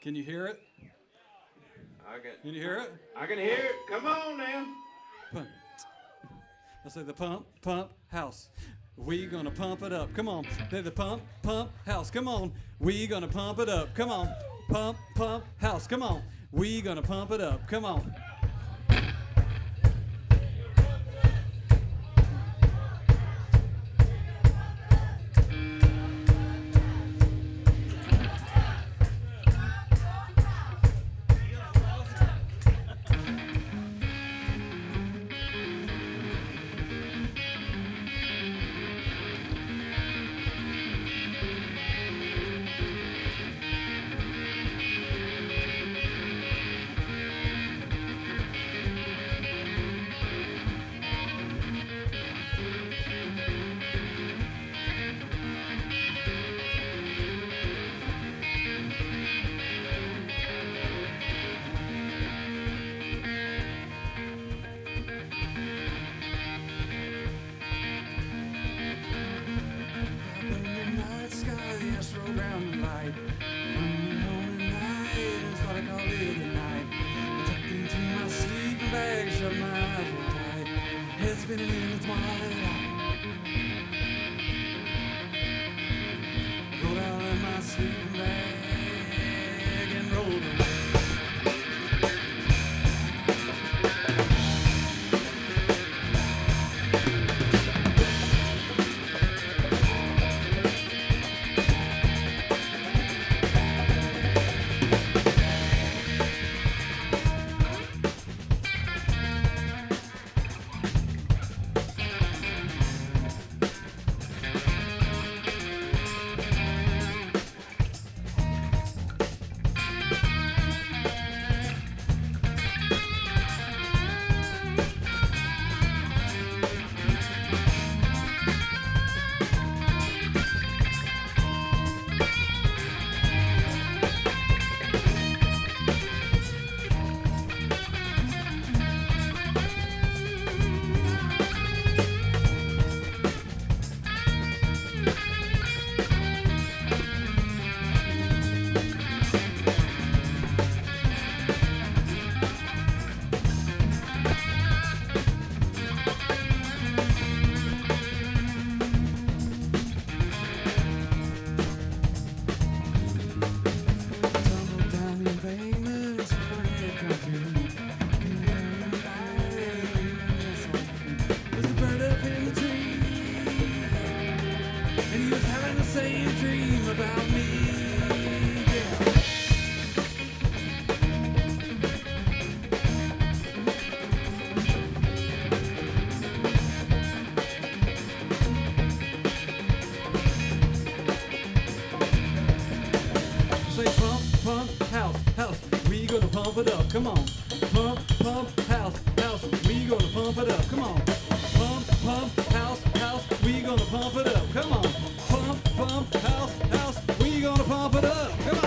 Can you hear it? Can you hear it? I can hear it. Come on now. Pump. I say the pump house. We gonna pump it up. Come on. Say the pump house. Come on. We gonna pump it up. Come on. Pump house. Come on. We gonna pump it up. Come on. Pump it up, come on. Pump, house, we gonna pump it up, come on. Pump, house, we gonna pump it up, come on. Pump, house, we gonna pump it up, come on.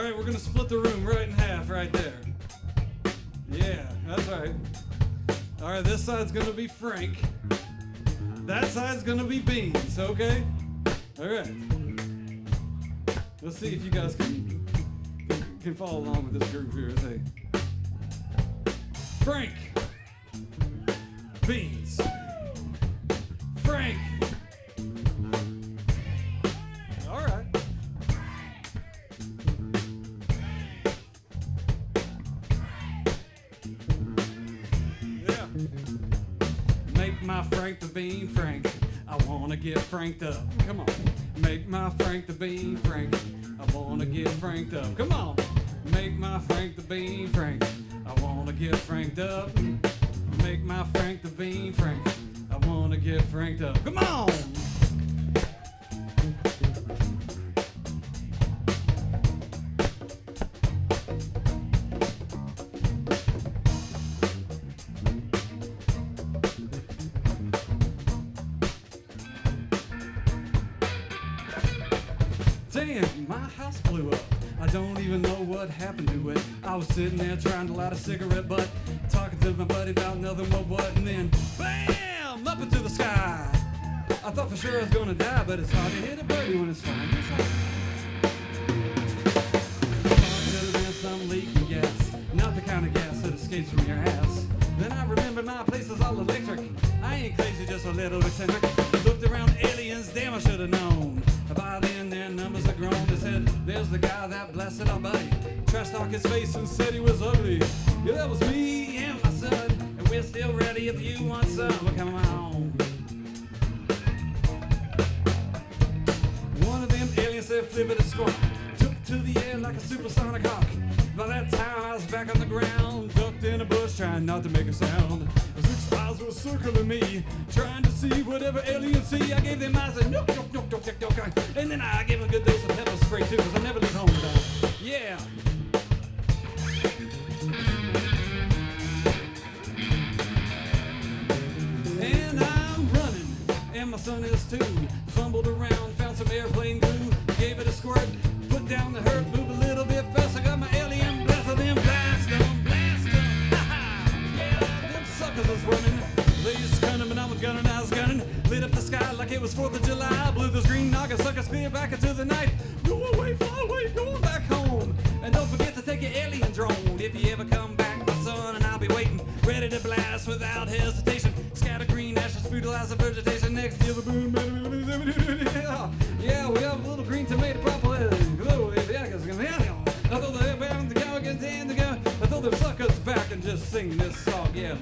All right, we're gonna split the room right in half right there. Yeah, that's right. All right, this side's gonna be Frank. That side's gonna be Beans, okay? All right. Let's see if you guys can follow along with this group here. Say, Frank, Beans, Frank. All right. Yeah. Make my Frank the Bean Frank. I wanna get franked up. Come on. Make my Frank the Bean Frank. I wanna get franked up. Come on. Make my Frank the Bean Frank. I wanna get franked up. Make my Frank the Bean Frank. I wanna get franked up. Come on. Damn, my house blew up. I don't even know what happened to it. I was sitting there trying to light a cigarette butt, talking to my buddy about nothing but what, and then BAM! Up into the sky. I thought for sure I was gonna die, but it's hard to hit a birdie when it's flying. It's like, could have been some leaking gas, not the kind of gas that escapes from your ass. Then I remembered my place is all electric. I ain't crazy, just a little eccentric. Looked around aliens, damn I should have known. By then their numbers had grown. They said, there's the guy that blasted our buddy. Trash talked his face and said he was ugly. Yeah, that was me and my son, and we're still ready if you want some. Well, come on. One of them aliens said, flip it a squawk. Took to the air like a supersonic hawk. By that time I was back on the ground, ducked in a bush trying not to make a sound. The 6 spies were circling me, trying to see whatever aliens see. I gave them eyes and nook, nook, nook, nook, nook, nook. And then I gave them a good dose of pepper spray too, because I never leave home without. Yeah. And I'm running, and my son is too. Fumbled around, found some airplane glue, gave it a squirt, put down the hurt, move a little bit faster, got my alien blaster, then blast them, blast them. Yeah, them suckers was running. They used to gunning, but I was gunning, lit up the sky like it was 4th of July. Blew this green noggin, suckers clear back into the night. Go away, fly away, going back home. And don't forget to take your alien drone. If you ever come back, my son, and I'll be waiting, ready to blast without hesitation. Scatter green ashes, fertilize the vegetation. Next to the boom. Yeah, we have a little green tomato purple. I throw the suckers back and just sing this song. Yeah,